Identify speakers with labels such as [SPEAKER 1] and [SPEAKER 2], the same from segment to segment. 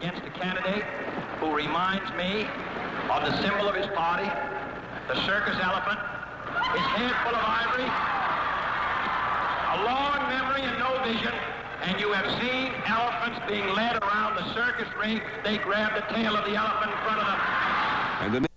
[SPEAKER 1] against a candidate who reminds me of the symbol of his party, the circus elephant, his head full of ivory, a long memory and no vision, and you have seen elephants being led around the circus ring. They grab the tail of the elephant in front of them.
[SPEAKER 2] And the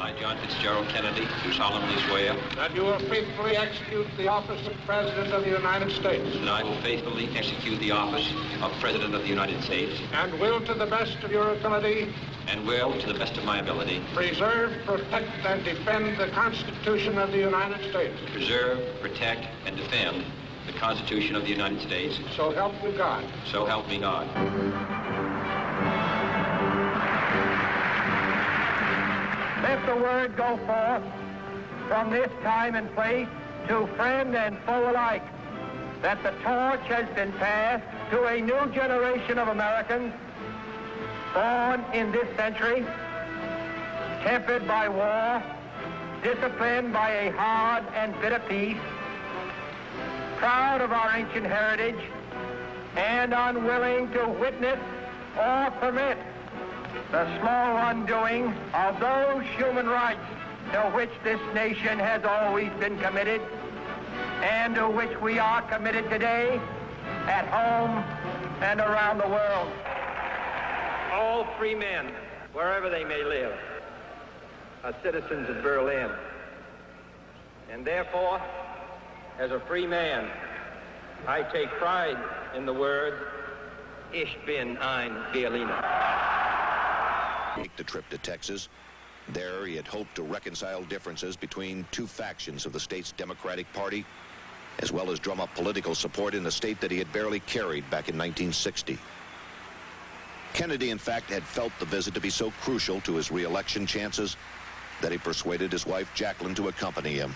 [SPEAKER 3] I, John Fitzgerald Kennedy, do solemnly swear
[SPEAKER 4] that you will faithfully execute the office of President of the United States.
[SPEAKER 3] that I will faithfully execute the office of President of the United States
[SPEAKER 4] And will, to the best of your ability,
[SPEAKER 3] and will, to the best of my ability,
[SPEAKER 4] preserve, protect, and defend the Constitution of the United States.
[SPEAKER 3] preserve, protect, and defend the Constitution of the United States.
[SPEAKER 4] So help you God.
[SPEAKER 3] So help me God.
[SPEAKER 5] Let the word go forth from this time and place to friend and foe alike that the torch has been passed to a new generation of Americans born in this century, tempered by war, disciplined by a hard and bitter peace, proud of our ancient heritage, and unwilling to witness or permit the slow undoing of those human rights to which this nation has always been committed and to which we are committed today at home and around the world.
[SPEAKER 1] All free men, wherever they may live, are citizens of Berlin. And therefore, as a free man, I take pride in the word, Ich bin ein Berliner.
[SPEAKER 6] Make the trip to Texas. There, he had hoped to reconcile differences between two factions of the state's Democratic Party, as well as drum up political support in a state that he had barely carried back in 1960. Kennedy, in fact, had felt the visit to be so crucial to his re-election chances that he persuaded his wife, Jacqueline, to accompany him.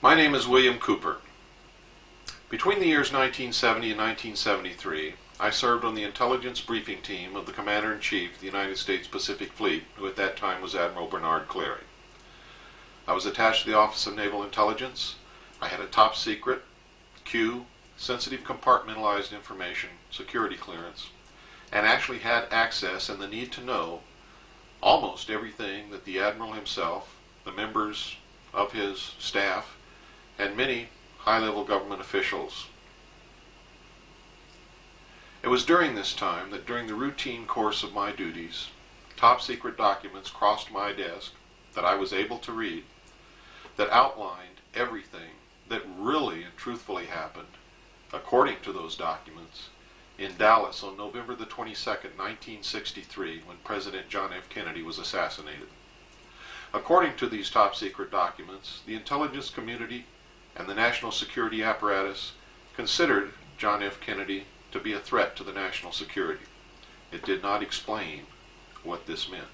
[SPEAKER 7] My name is William Cooper. Between the years 1970 and 1973, I served on the intelligence briefing team of the Commander-in-Chief of the United States Pacific Fleet, who at that time was Admiral Bernard Cleary. I was attached to the Office of Naval Intelligence. I had a top secret, Q, sensitive compartmentalized information, security clearance, and actually had access and the need to know almost everything that the Admiral himself, the members of his staff, and many high-level government officials. It was during this time that during the routine course of my duties, top-secret documents crossed my desk that I was able to read that outlined everything that really and truthfully happened, according to those documents, in Dallas on November the 22nd, 1963, when President John F. Kennedy was assassinated. According to these top-secret documents, the intelligence community and the national security apparatus considered John F. Kennedy to be a threat to the national security. It did not explain what this meant.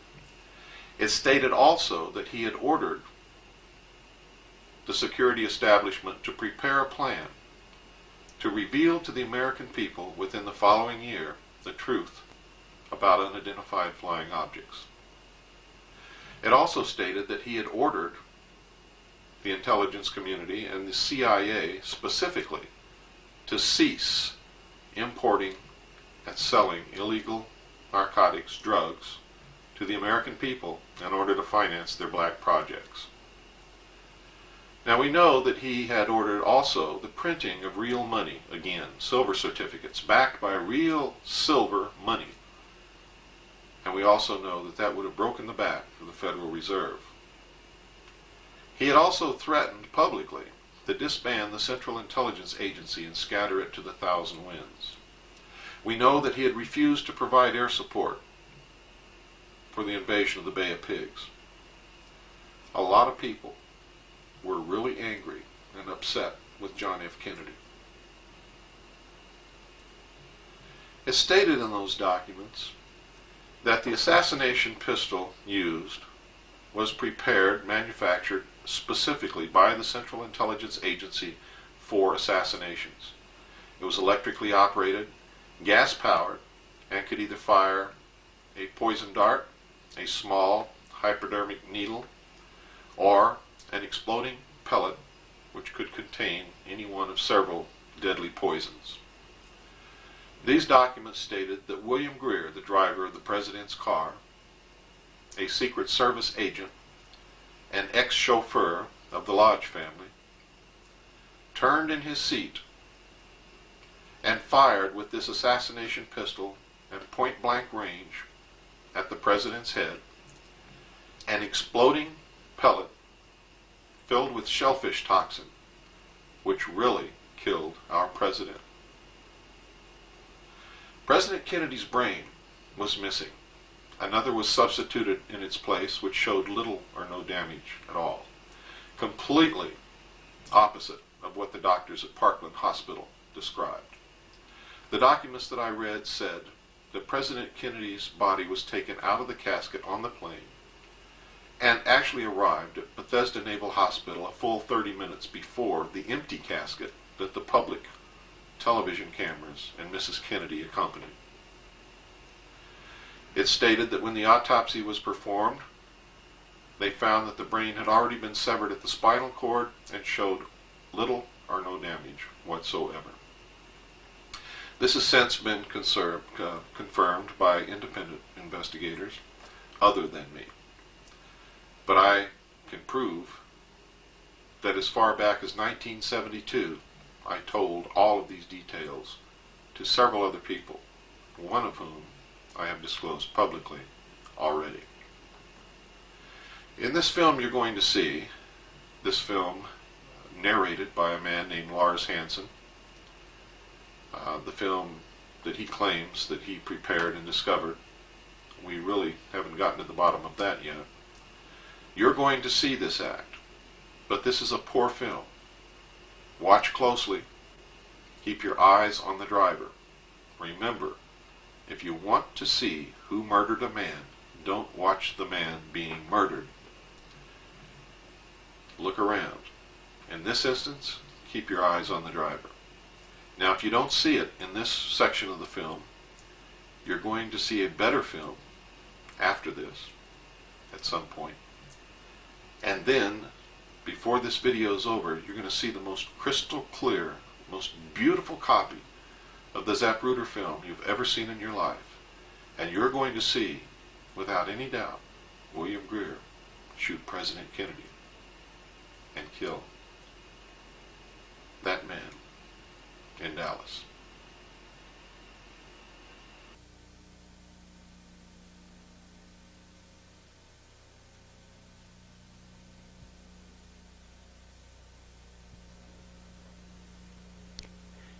[SPEAKER 7] It stated also that he had ordered the security establishment to prepare a plan to reveal to the American people within the following year the truth about unidentified flying objects. It also stated that he had ordered the intelligence community and the CIA specifically to cease importing and selling illegal narcotics, drugs, to the American people in order to finance their black projects. Now we know that he had ordered also the printing of real money, again, silver certificates, backed by real silver money. And we also know that that would have broken the back of the Federal Reserve. He had also threatened publicly to disband the Central Intelligence Agency and scatter it to the thousand winds. We know that he had refused to provide air support for the invasion of the Bay of Pigs. A lot of people were really angry and upset with John F. Kennedy. It's stated in those documents that the assassination pistol used was prepared, manufactured specifically by the Central Intelligence Agency for assassinations. It was electrically operated, gas-powered, and could either fire a poison dart, a small hypodermic needle, or an exploding pellet which could contain any one of several deadly poisons. These documents stated that William Greer, the driver of the president's car, a Secret Service agent, an ex-chauffeur of the Lodge family, turned in his seat and fired with this assassination pistol at point-blank range at the president's head, an exploding pellet filled with shellfish toxin, which really killed our president. President Kennedy's brain was missing. Another was substituted in its place, which showed little or no damage at all. Completely opposite of what the doctors at Parkland Hospital described. The documents that I read said that President Kennedy's body was taken out of the casket on the plane and actually arrived at Bethesda Naval Hospital a full 30 minutes before the empty casket that the public television cameras and Mrs. Kennedy accompanied. It stated that when the autopsy was performed, they found that the brain had already been severed at the spinal cord and showed little or no damage whatsoever. This has since been confirmed by independent investigators other than me. But I can prove that as far back as 1972, I told all of these details to several other people, one of whom I have disclosed publicly already. In this film you're going to see, this film narrated by a man named Lars Hansen, the film that he claims that he prepared and discovered. We really haven't gotten to the bottom of that yet. You're going to see this act, but this is a poor film. Watch closely. Keep your eyes on the driver. Remember, if you want to see who murdered a man, don't watch the man being murdered. Look around. In this instance, keep your eyes on the driver. Now, if you don't see it in this section of the film, you're going to see a better film after this at some point. And then, before this video is over, you're going to see the most crystal clear, most beautiful copy of the Zapruder film you've ever seen in your life. And you're going to see, without any doubt, William Greer shoot President Kennedy and kill that man in Dallas.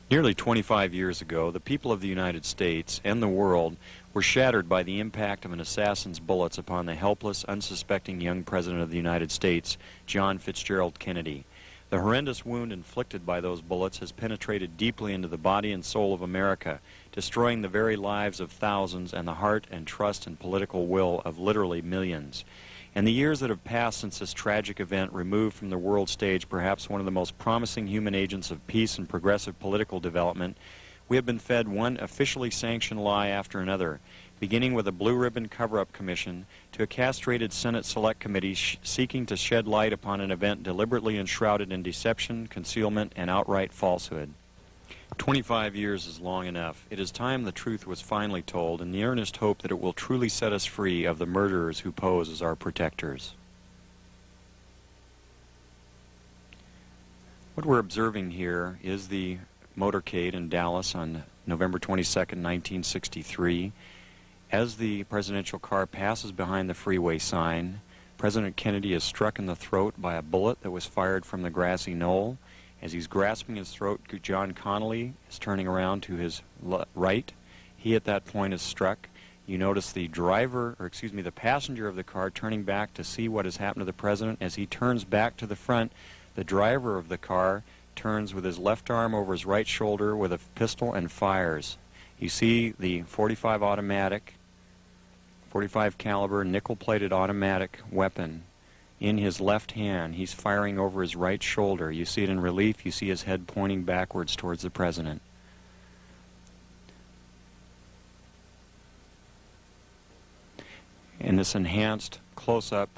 [SPEAKER 2] Nearly 25 years ago, the people of the United States and the world were shattered by the impact of an assassin's bullets upon the helpless, unsuspecting young President of the United States, John Fitzgerald Kennedy. The horrendous wound inflicted by those bullets has penetrated deeply into the body and soul of America, destroying the very lives of thousands and the heart and trust and political will of literally millions. In the years that have passed since this tragic event removed from the world stage perhaps one of the most promising human agents of peace and progressive political development, we have been fed one officially sanctioned lie after another, beginning with a blue ribbon cover-up commission to a castrated Senate Select Committee seeking to shed light upon an event deliberately enshrouded in deception, concealment, and outright falsehood. 25 years is long enough. It is time the truth was finally told, in the earnest hope that it will truly set us free of the murderers who pose as our protectors. What we're observing here is the motorcade in Dallas on November 22nd, 1963. As the presidential car passes behind the freeway sign, President Kennedy is struck in the throat by a bullet that was fired from the grassy knoll. As he's grasping his throat, John Connally is turning around to his right. He at that point is struck. You notice the the passenger of the car turning back to see what has happened to the president. As he turns back to the front, the driver of the car turns with his left arm over his right shoulder with a pistol and fires. You see the 45 caliber nickel-plated automatic weapon in his left hand. He's firing over his right shoulder. You see it in relief. You see his head pointing backwards towards the president. In this enhanced close-up,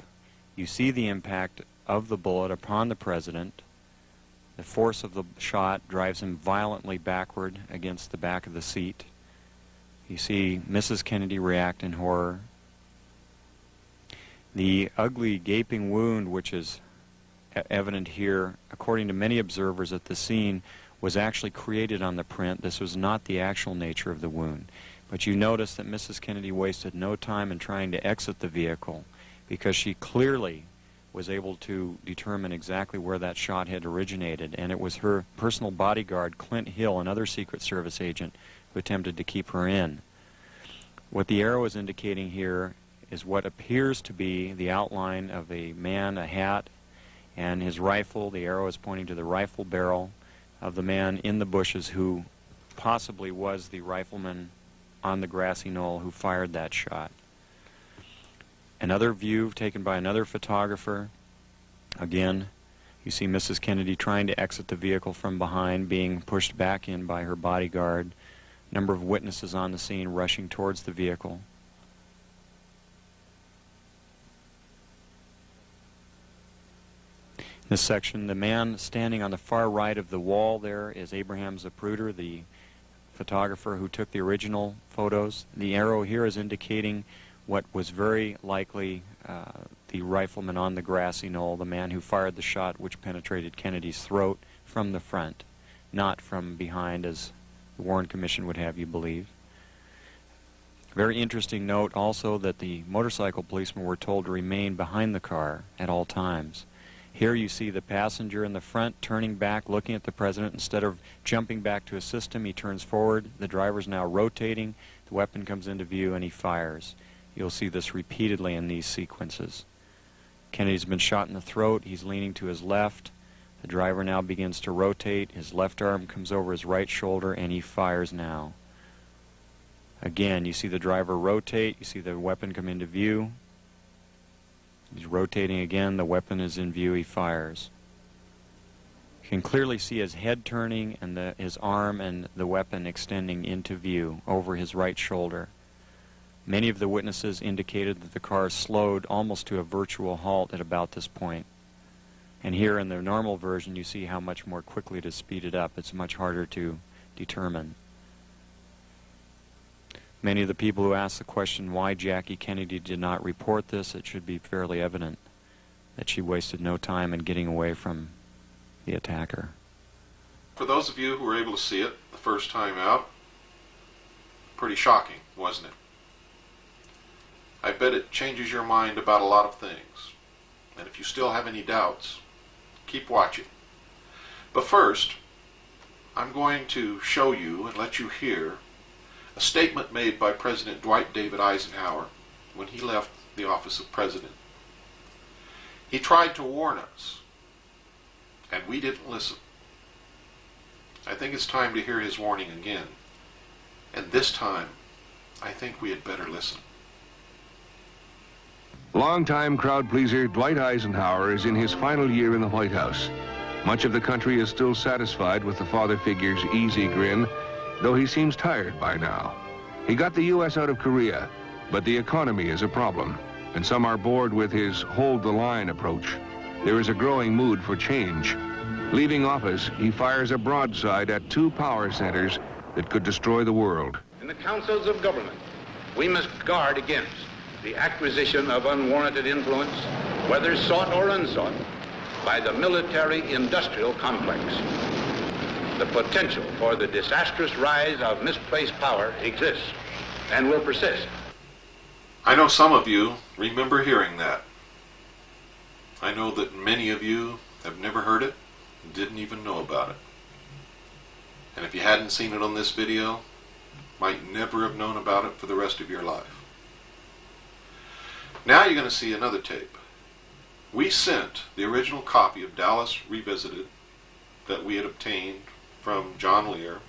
[SPEAKER 2] you see the impact of the bullet upon the president. The force of the shot drives him violently backward against the back of the seat. You see Mrs. Kennedy react in horror. The ugly gaping wound, which is evident here, according to many observers at the scene, was actually created on the print. This was not the actual nature of the wound. But you notice that Mrs. Kennedy wasted no time in trying to exit the vehicle because she clearly was able to determine exactly where that shot had originated, and it was her personal bodyguard, Clint Hill, another Secret Service agent, who attempted to keep her in. What the arrow is indicating here is what appears to be the outline of a man, a hat, and his rifle. The arrow is pointing to the rifle barrel of the man in the bushes who possibly was the rifleman on the grassy knoll who fired that shot. Another view taken by another photographer. Again, you see Mrs. Kennedy trying to exit the vehicle from behind, being pushed back in by her bodyguard. A number of witnesses on the scene rushing towards the vehicle. In this section, the man standing on the far right of the wall there is Abraham Zapruder, the photographer who took the original photos. The arrow here is indicating what was very likely the rifleman on the grassy knoll, the man who fired the shot which penetrated Kennedy's throat from the front, not from behind as the Warren Commission would have you believe. Very interesting note also that the motorcycle policemen were told to remain behind the car at all times. Here you see the passenger in the front turning back, looking at the president. Instead of jumping back to assist him, he turns forward. The driver's now rotating. The weapon comes into view and he fires. You'll see this repeatedly in these sequences. Kennedy's been shot in the throat. He's leaning to his left. The driver now begins to rotate. His left arm comes over his right shoulder and he fires now. Again, you see the driver rotate. You see the weapon come into view. He's rotating again. The weapon is in view. He fires. You can clearly see his head turning and his arm and the weapon extending into view over his right shoulder. Many of the witnesses indicated that the car slowed almost to a virtual halt at about this point. And here in the normal version you see how much more quickly it is speeded up. It's much harder to determine. Many of the people who asked the question why Jackie Kennedy did not report this, it should be fairly evident that she wasted no time in getting away from the attacker.
[SPEAKER 7] For those of you who were able to see it the first time out, pretty shocking, wasn't it? I bet it changes your mind about a lot of things. And if you still have any doubts, keep watching. But first, I'm going to show you and let you hear a statement made by President Dwight David Eisenhower when he left the office of president. He tried to warn us, and we didn't listen. I think it's time to hear his warning again, and this time, I think we had better listen.
[SPEAKER 8] Longtime crowd pleaser Dwight Eisenhower is in his final year in the White House. Much of the country is still satisfied with the father figure's easy grin, though he seems tired by now. He got the U.S. out of Korea, but the economy is a problem, and some are bored with his hold-the-line approach. There is a growing mood for change. Leaving office, he fires a broadside at 2 power centers that could destroy the world.
[SPEAKER 4] In the councils of government, we must guard against the acquisition of unwarranted influence, whether sought or unsought, by the military-industrial complex. The potential for the disastrous rise of misplaced power exists and will persist.
[SPEAKER 7] I know some of you remember hearing that. I know that many of you have never heard it and didn't even know about it. And if you hadn't seen it on this video, might never have known about it for the rest of your life. Now you're going to see another tape. We sent the original copy of Dallas Revisited that we had obtained from John Lear,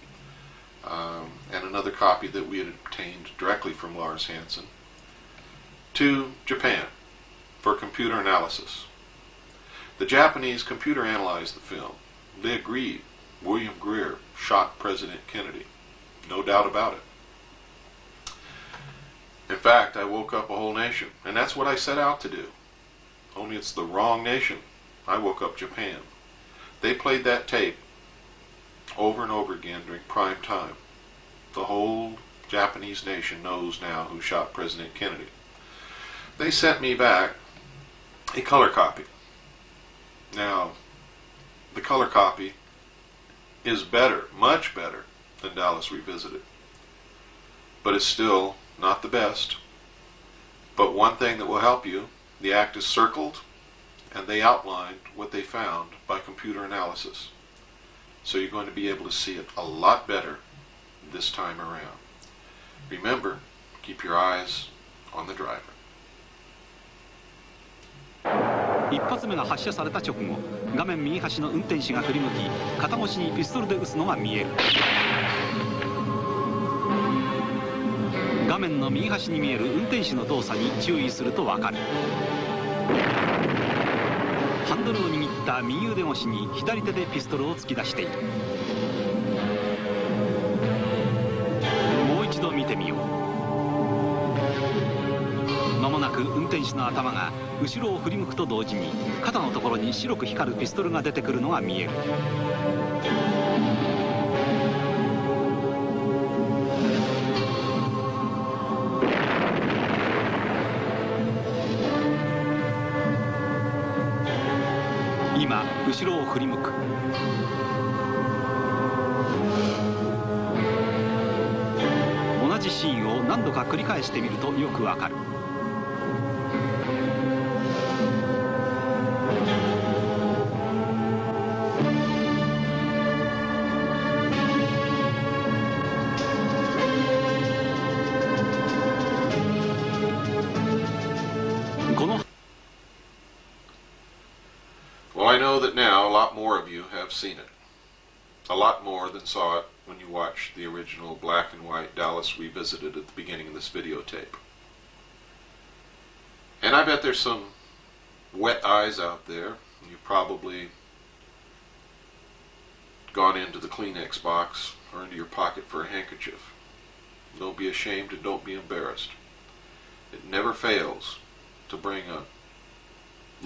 [SPEAKER 7] and another copy that we had obtained directly from Lars Hansen, to Japan for computer analysis. The Japanese computer analyzed the film. They agreed William Greer shot President Kennedy. No doubt about it. In fact, I woke up a whole nation, and that's what I set out to do. Only it's the wrong nation. I woke up Japan. They played that tape over and over again during prime time. The whole Japanese nation knows now who shot President Kennedy. They sent me back a color copy. Now, the color copy is better, much better than Dallas Revisited. But it's still not the best. But one thing that will help you, the act is circled, and they outlined what they found by computer analysis. So you're going to be able to see it a lot better this time around. Remember, keep your eyes on the driver.
[SPEAKER 9] 一発目が発射された直後、画面右端の運転手が振り向き、肩越しにピストルで撃つのが見える。画面の右端に見える運転手の動作に注意すると分かる。ハンドルを握った右腕越しに左手でピストルを突き出している。もう一度見てみよう。間もなく運転手の頭が後ろを振り向くと同時に肩のところに白く光るピストルが出てくるのが見える。今後ろを振り向く。同じシーンを何度か繰り返してみるとよくわかる。
[SPEAKER 7] Well, I know that now a lot more of you have seen it. A lot more than saw it when you watched the original black and white Dallas Revisited at the beginning of this videotape. And I bet there's some wet eyes out there. You've probably gone into the Kleenex box or into your pocket for a handkerchief. Don't be ashamed and don't be embarrassed. It never fails to bring a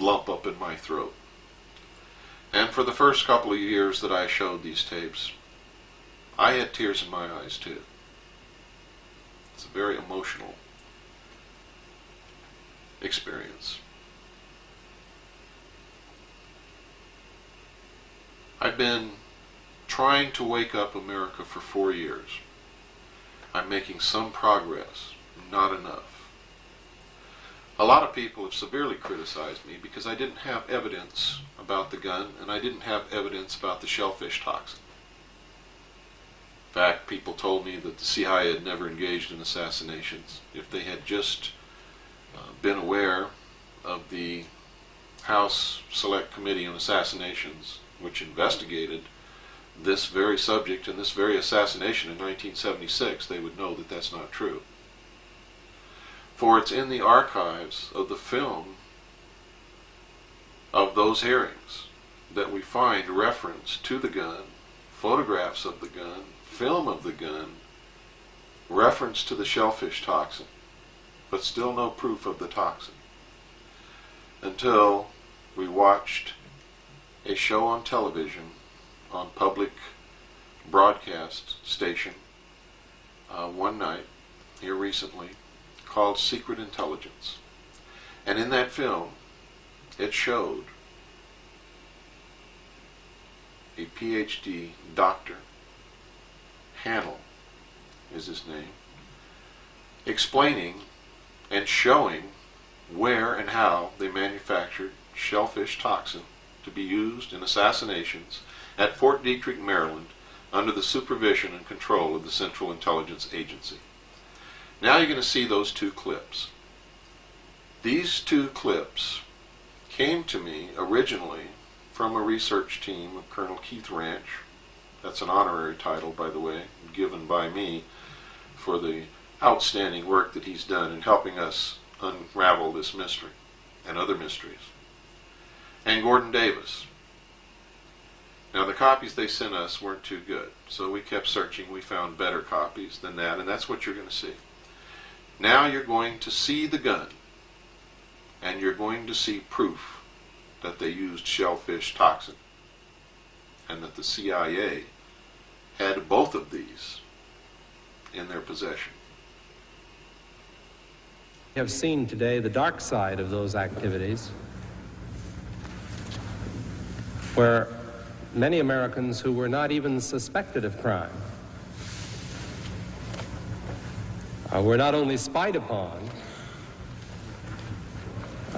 [SPEAKER 7] lump up in my throat. And for the first couple of years that I showed these tapes, I had tears in my eyes too. It's a very emotional experience. I've been trying to wake up America for 4 years. I'm making some progress, not enough. A lot of people have severely criticized me because I didn't have evidence about the gun and I didn't have evidence about the shellfish toxin. fact, people told me that the CIA had never engaged in assassinations. If they had just been aware of the House Select Committee on Assassinations, which investigated this very subject and this very assassination in 1976, they would know that that's not true. For it's in the archives of the film of those hearings that we find reference to the gun, photographs of the gun, film of the gun, reference to the shellfish toxin, but still no proof of the toxin. Until we watched a show on television, on public broadcast station, one night, here recently, called Secret Intelligence. And in that film, it showed a PhD doctor, Hannell is his name, explaining and showing where and how they manufactured shellfish toxin to be used in assassinations at Fort Detrick, Maryland, under the supervision and control of the Central Intelligence Agency. Now you're going to see those two clips. These two clips came to me originally from a research team of Colonel Keith Ranch. That's an honorary title, by the way, given by me for the outstanding work that he's done in helping us unravel this mystery and other mysteries. And Gordon Davis. Now the copies they sent us weren't too good, so we kept searching. We found better copies than that, and that's what you're going to see. Now you're going to see the gun, and you're going to see proof that they used shellfish toxin, and that the CIA had both of these in their possession.
[SPEAKER 10] We have seen today the dark side of those activities, where many Americans who were not even suspected of crime were not only spied upon,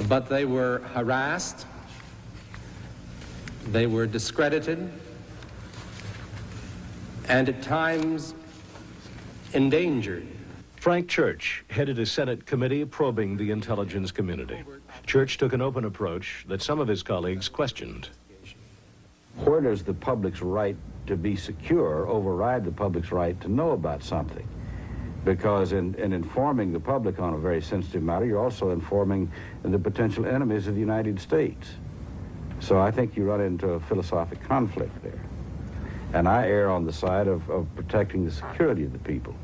[SPEAKER 10] but they were harassed, they were discredited, and at times endangered.
[SPEAKER 11] Frank Church headed a Senate committee probing the intelligence community. Church took an open approach that some of his colleagues questioned.
[SPEAKER 12] Where does the public's right to be secure override the public's right to know about something? Because in informing the public on a very sensitive matter, you're also informing the potential enemies of the United States. So I think you run into a philosophic conflict there. And I err on the side of protecting the security of the people.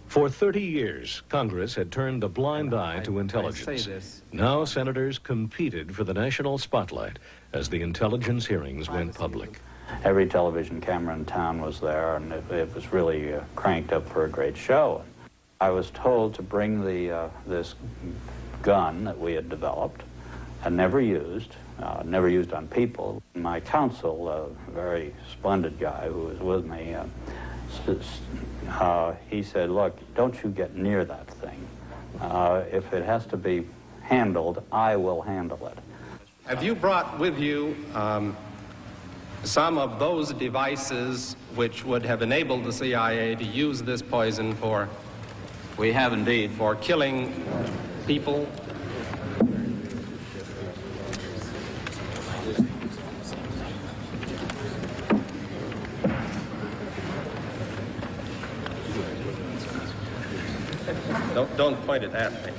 [SPEAKER 11] For 30 years, Congress had turned a blind eye to intelligence. Now senators competed for the national spotlight as the intelligence hearings went public.
[SPEAKER 13] Every television camera in town was there, and it was really cranked up for a great show. I was told to bring this gun that we had developed and never used on people. My counsel, a very splendid guy who was with me, he said, look, don't you get near that thing. If it has to be handled, I will handle it.
[SPEAKER 10] Have you brought with you some of those devices which would have enabled the CIA to use this poison for...
[SPEAKER 13] We have indeed.
[SPEAKER 10] For killing people? Don't point it at me.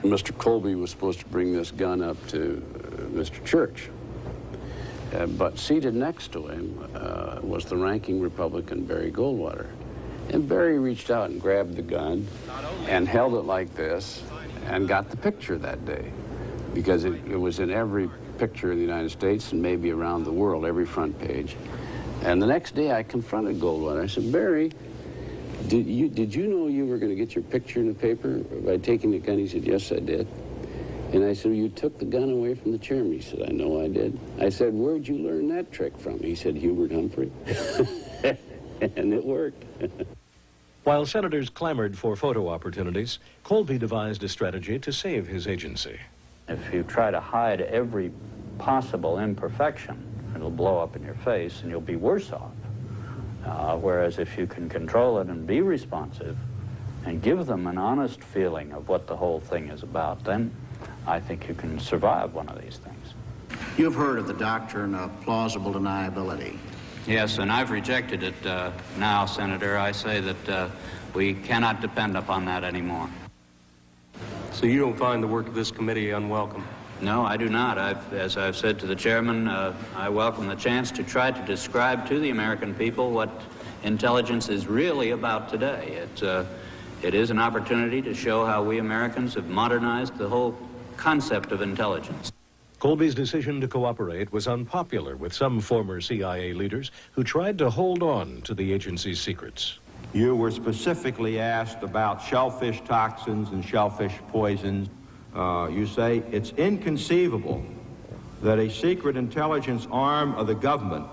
[SPEAKER 14] Mr. Colby was supposed to bring this gun up to Mr. Church. But seated next to him was the ranking Republican, Barry Goldwater. And Barry reached out and grabbed the gun and held it like this and got the picture that day. Because it was in every picture in the United States and maybe around the world, every front page. And the next day I confronted Goldwater. I said, Barry, did you know you were going to get your picture in the paper by taking the gun? He said, yes, I did. And I said, you took the gun away from the chairman. He said, I know I did. I said, where'd you learn that trick from? He said, Hubert Humphrey. And it worked.
[SPEAKER 11] While senators clamored for photo opportunities, Colby devised a strategy to save his agency.
[SPEAKER 13] If you try to hide every possible imperfection, it'll blow up in your face and you'll be worse off. Whereas if you can control it and be responsive and give them an honest feeling of what the whole thing is about, then I think you can survive one of these things.
[SPEAKER 15] You've heard of the doctrine of plausible deniability.
[SPEAKER 13] Yes, and I've rejected it now, Senator. I say that we cannot depend upon that anymore.
[SPEAKER 16] So you don't find the work of this committee unwelcome?
[SPEAKER 13] No, I do not. As I've said to the chairman, I welcome the chance to try to describe to the American people what intelligence is really about today. It is an opportunity to show how we Americans have modernized the whole concept of intelligence.
[SPEAKER 11] Colby's decision to cooperate was unpopular with some former CIA leaders who tried to hold on to the agency's secrets.
[SPEAKER 17] You were specifically asked about shellfish toxins and shellfish poisons. You say it's inconceivable that a secret intelligence arm of the government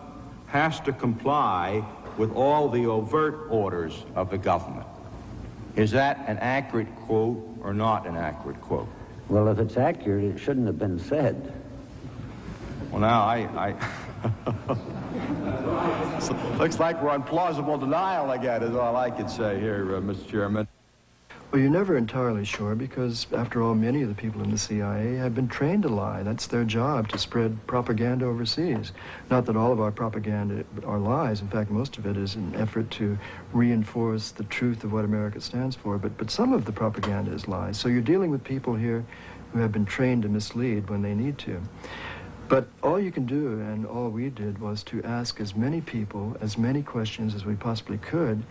[SPEAKER 17] has to comply with all the overt orders of the government. Is that an accurate quote or not an accurate quote?
[SPEAKER 12] Well, if it's accurate, it shouldn't have been said.
[SPEAKER 17] Well, now, looks like we're on plausible denial again, is all I can say here, Mr. Chairman.
[SPEAKER 18] Well, you're never entirely sure because, after all, many of the people in the CIA have been trained to lie. That's their job, to spread propaganda overseas. Not that all of our propaganda are lies. In fact, most of it is an effort to reinforce the truth of what America stands for. But some of the propaganda is lies. So you're dealing with people here who have been trained to mislead when they need to. But all you can do, and all we did, was to ask as many people, as many questions as we possibly could,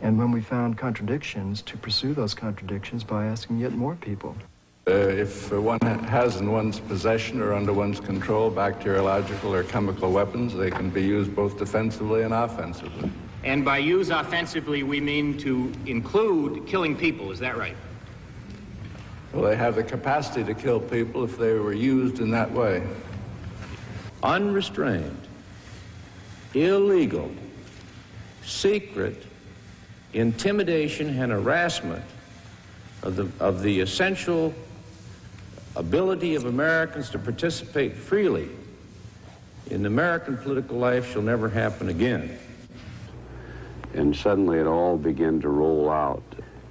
[SPEAKER 18] and when we found contradictions, to pursue those contradictions by asking yet more people.
[SPEAKER 19] If one has in one's possession or under one's control bacteriological or chemical weapons, they can be used both defensively and offensively.
[SPEAKER 20] And by use offensively, we mean to include killing people, is that right?
[SPEAKER 19] Well, they have the capacity to kill people if they were used in that way.
[SPEAKER 17] Unrestrained, illegal, secret intimidation and harassment of the essential ability of Americans to participate freely in American political life shall never happen again.
[SPEAKER 14] And suddenly it all began to roll out.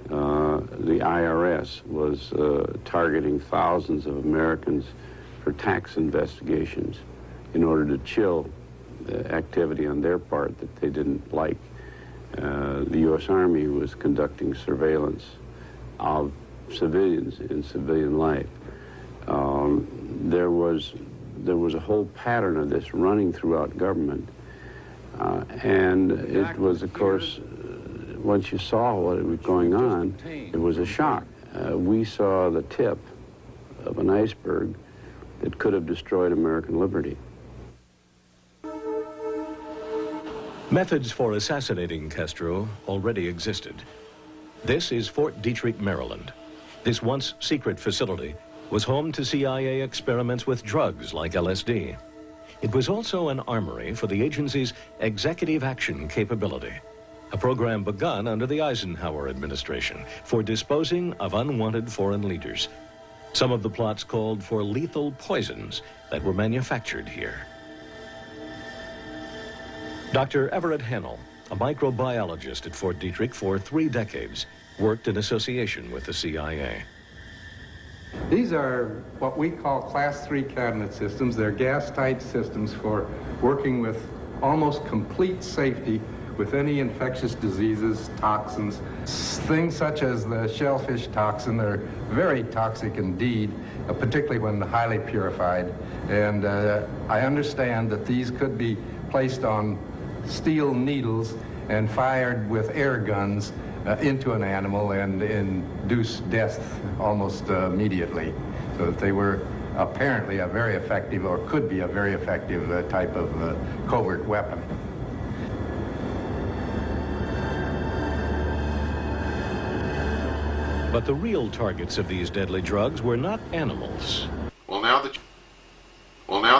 [SPEAKER 14] The IRS was targeting thousands of Americans for tax investigations in order to chill the activity on their part that they didn't like. The U.S. Army was conducting surveillance of civilians in civilian life. There was a whole pattern of this running throughout government. And it was, of course, once you saw what was going on, it was a shock. We saw the tip of an iceberg that could have destroyed American liberty.
[SPEAKER 11] Methods for assassinating Castro already existed. This is Fort Detrick, Maryland. This once secret facility was home to CIA experiments with drugs like LSD. It was also an armory for the agency's executive action capability, a program begun under the Eisenhower administration for disposing of unwanted foreign leaders. Some of the plots called for lethal poisons that were manufactured here. Dr. Everett Hennell, a microbiologist at Fort Detrick for 3 decades, worked in association with the CIA.
[SPEAKER 21] These are what we call Class 3 cabinet systems. They're gas-tight systems for working with almost complete safety with any infectious diseases, toxins. Things such as the shellfish toxin, they're very toxic indeed, particularly when highly purified. And I understand that these could be placed on steel needles and fired with air guns into an animal and induce death almost immediately. So that they were apparently a very effective, or could be a very effective type of covert weapon.
[SPEAKER 11] But the real targets of these deadly drugs were not animals.
[SPEAKER 7] Well, now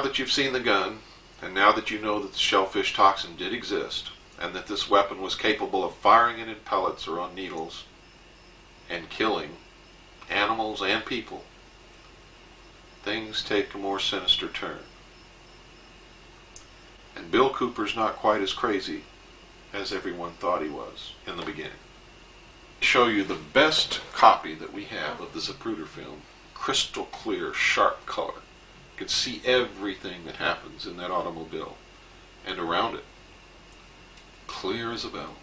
[SPEAKER 7] that you've seen the gun, and now that you know that the shellfish toxin did exist, and that this weapon was capable of firing it in pellets or on needles, and killing animals and people, things take a more sinister turn. And Bill Cooper's not quite as crazy as everyone thought he was in the beginning. I'll show you the best copy that we have of the Zapruder film. Crystal clear, sharp color. You can see everything that happens in that automobile and around it. Clear as a bell.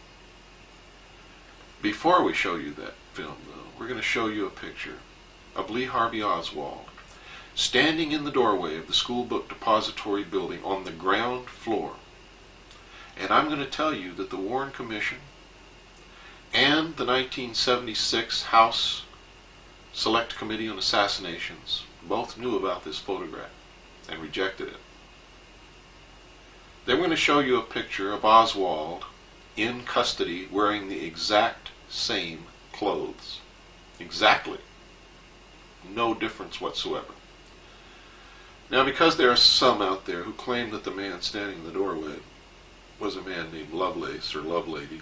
[SPEAKER 7] Before we show you that film, though, we're going to show you a picture of Lee Harvey Oswald standing in the doorway of the school book depository building on the ground floor. And I'm going to tell you that the Warren Commission and the 1976 House Select Committee on Assassinations both knew about this photograph and rejected it. Then we're going to show you a picture of Oswald in custody wearing the exact same clothes. Exactly. No difference whatsoever. Now, because there are some out there who claim that the man standing in the doorway was a man named Lovelace or Lovelady,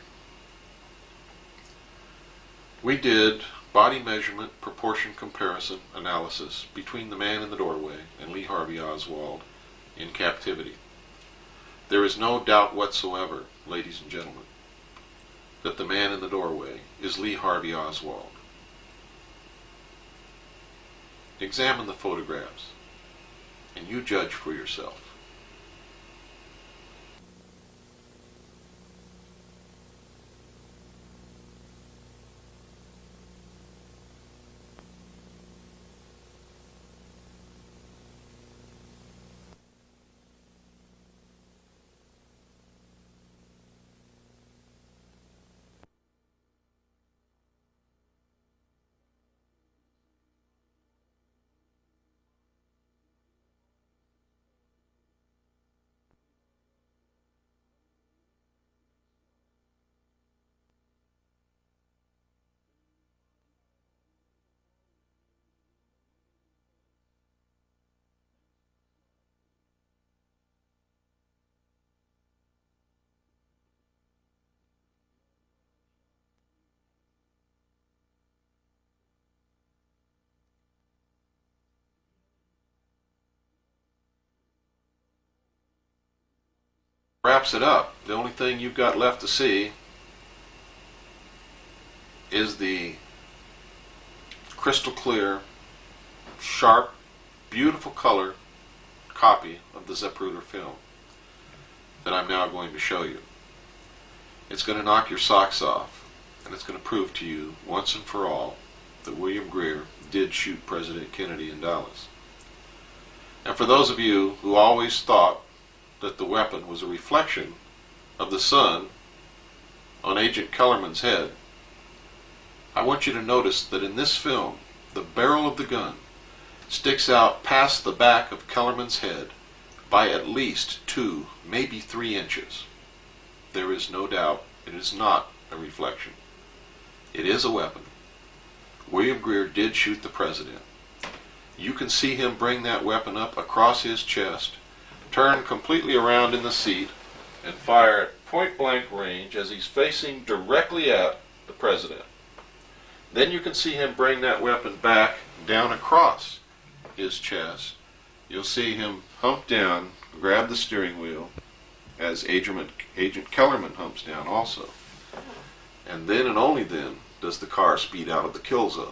[SPEAKER 7] we did body measurement proportion comparison analysis between the man in the doorway and Lee Harvey Oswald in captivity. There is no doubt whatsoever, ladies and gentlemen, that the man in the doorway is Lee Harvey Oswald. Examine the photographs and you judge for yourself. Wraps it up. The only thing you've got left to see is the crystal clear, sharp, beautiful color copy of the Zapruder film that I'm now going to show you. It's going to knock your socks off, and it's going to prove to you once and for all that William Greer did shoot President Kennedy in Dallas. And for those of you who always thought that the weapon was a reflection of the sun on Agent Kellerman's head, I want you to notice that in this film, the barrel of the gun sticks out past the back of Kellerman's head by at least 2, maybe 3 inches. There is no doubt it is not a reflection. It is a weapon. William Greer did shoot the president. You can see him bring that weapon up across his chest, turn completely around in the seat, and fire at point-blank range as he's facing directly at the president. Then you can see him bring that weapon back down across his chest. You'll see him hump down, grab the steering wheel, as Agent Kellerman humps down also. And then and only then does the car speed out of the kill zone.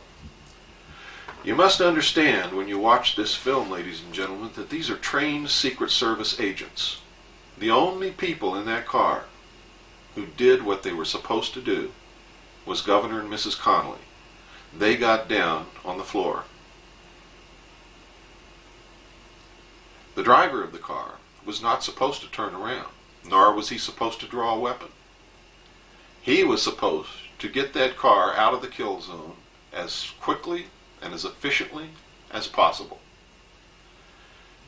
[SPEAKER 7] You must understand when you watch this film, ladies and gentlemen, that these are trained Secret Service agents. The only people in that car who did what they were supposed to do was Governor and Mrs. Connolly. They got down on the floor. The driver of the car was not supposed to turn around, nor was he supposed to draw a weapon. He was supposed to get that car out of the kill zone as quickly and as efficiently as possible.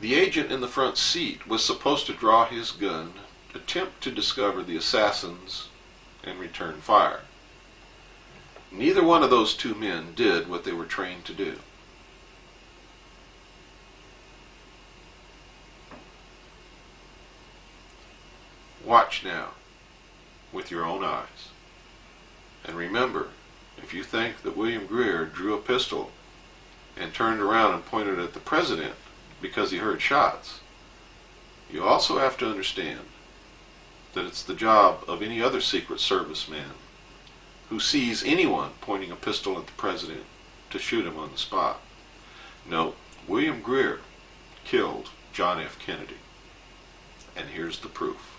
[SPEAKER 7] The agent in the front seat was supposed to draw his gun, attempt to discover the assassins, and return fire. Neither one of those two men did what they were trained to do. Watch now with your own eyes. And remember, if you think that William Greer drew a pistol and turned around and pointed at the president because he heard shots, You also have to understand that it's the job of any other Secret Service man who sees anyone pointing a pistol at the president to shoot him on the spot. No, William Greer killed John F. Kennedy. And here's the proof.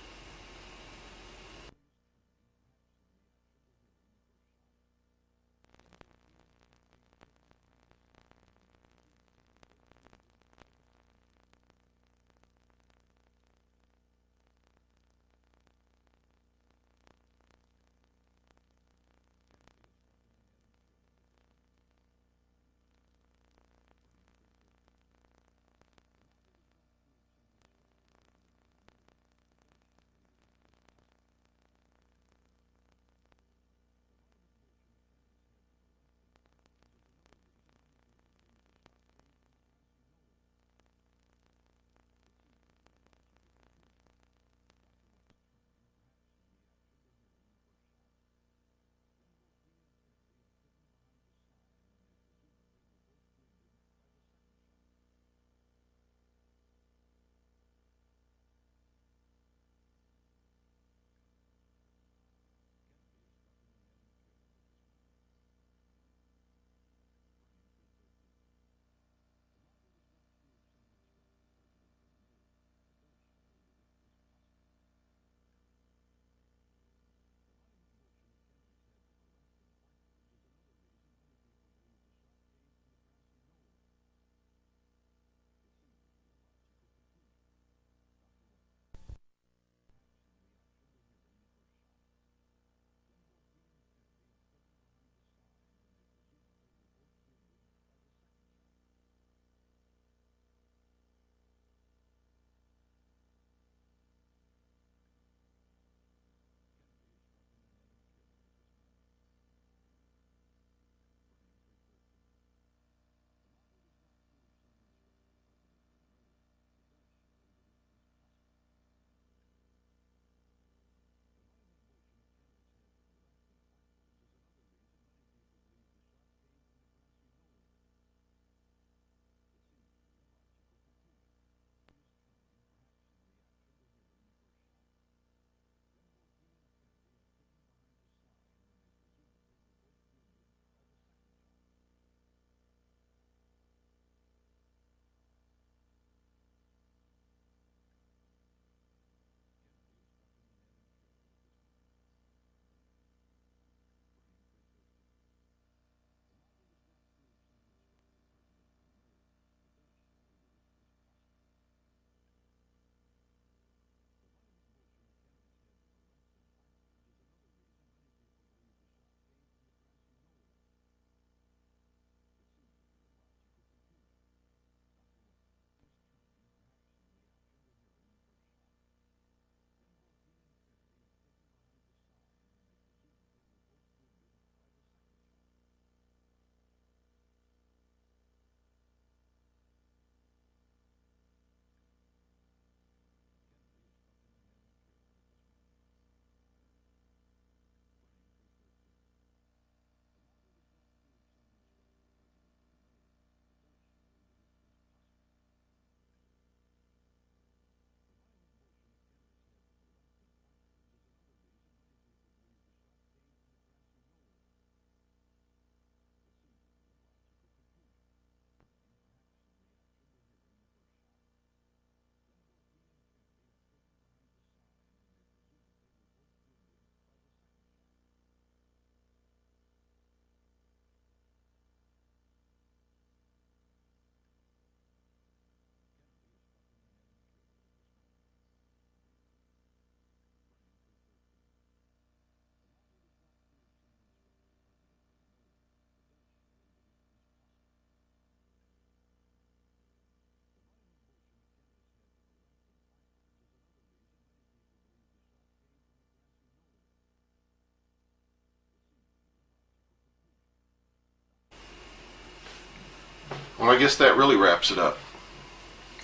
[SPEAKER 7] Well, I guess that really wraps it up.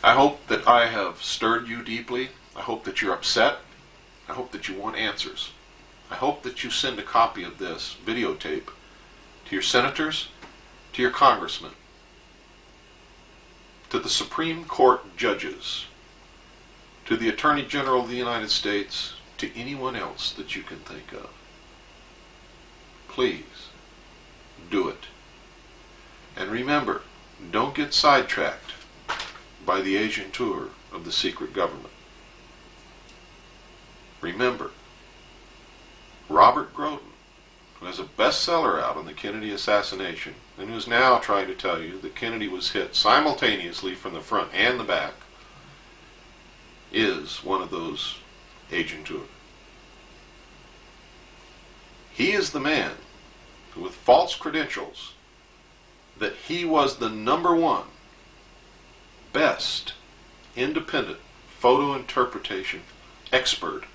[SPEAKER 7] I hope that I have stirred you deeply. I hope that you're upset. I hope that you want answers. I hope that you send a copy of this videotape to your senators, to your congressmen, to the Supreme Court judges, to the Attorney General of the United States, to anyone else that you can think of. Please, do it. And remember, don't get sidetracked by the Asian tour of the secret government. Remember, Robert Groden, who has a bestseller out on the Kennedy assassination, and who's now trying to tell you that Kennedy was hit simultaneously from the front and the back, is one of those Asian tour. He is the man who, with false credentials, that he was the #1 best independent photo interpretation expert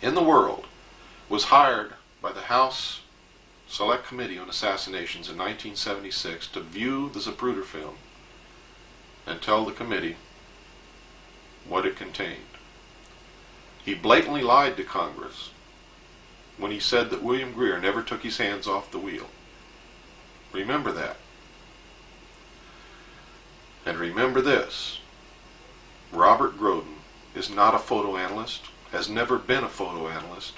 [SPEAKER 7] in the world, was hired by the House Select Committee on Assassinations in 1976 to view the Zapruder film and tell the committee what it contained. He blatantly lied to Congress when he said that William Greer never took his hands off the wheel. Remember that. And remember this: Robert Groden is not a photo analyst, has never been a photo analyst,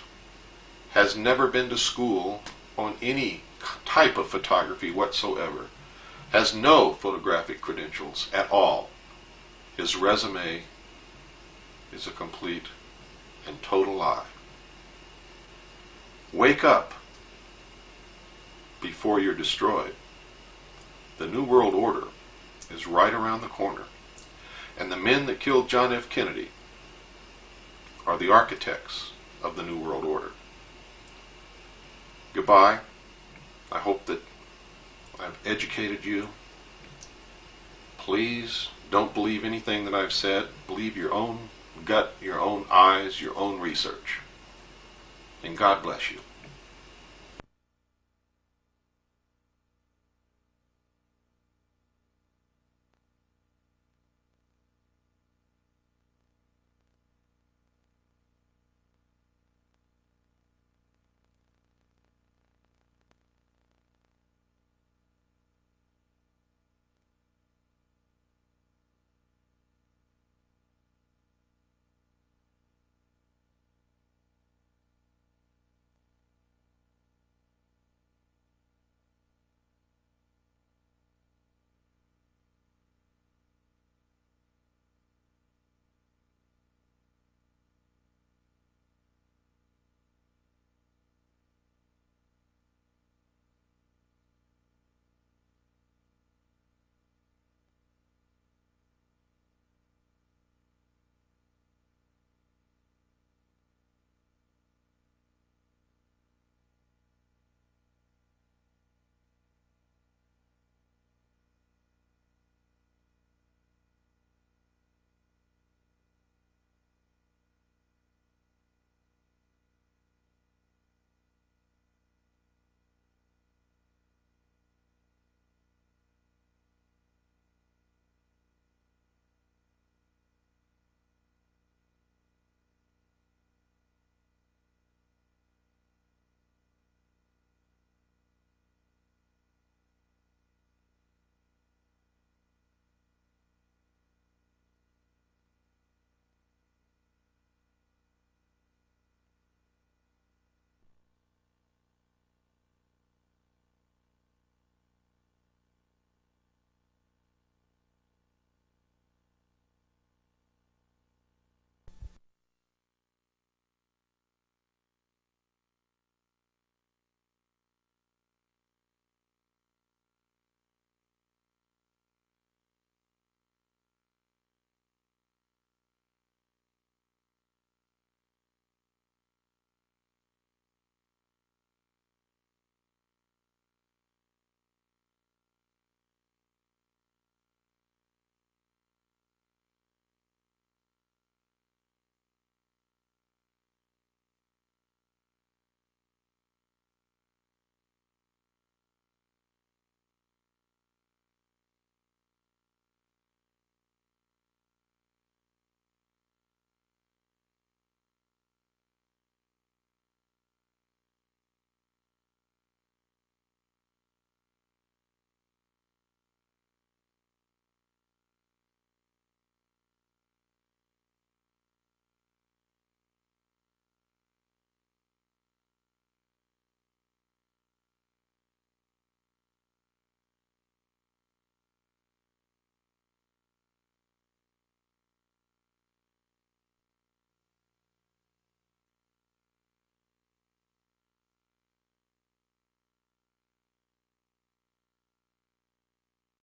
[SPEAKER 7] has never been to school on any type of photography whatsoever, has no photographic credentials at all. His resume is a complete and total lie. Wake up before you're destroyed. The New World Order is right around the corner, and the men that killed John F. Kennedy are the architects of the New World Order. Goodbye. I hope that I've educated you. Please don't believe anything that I've said. Believe your own gut, your own eyes, your own research. And God bless you.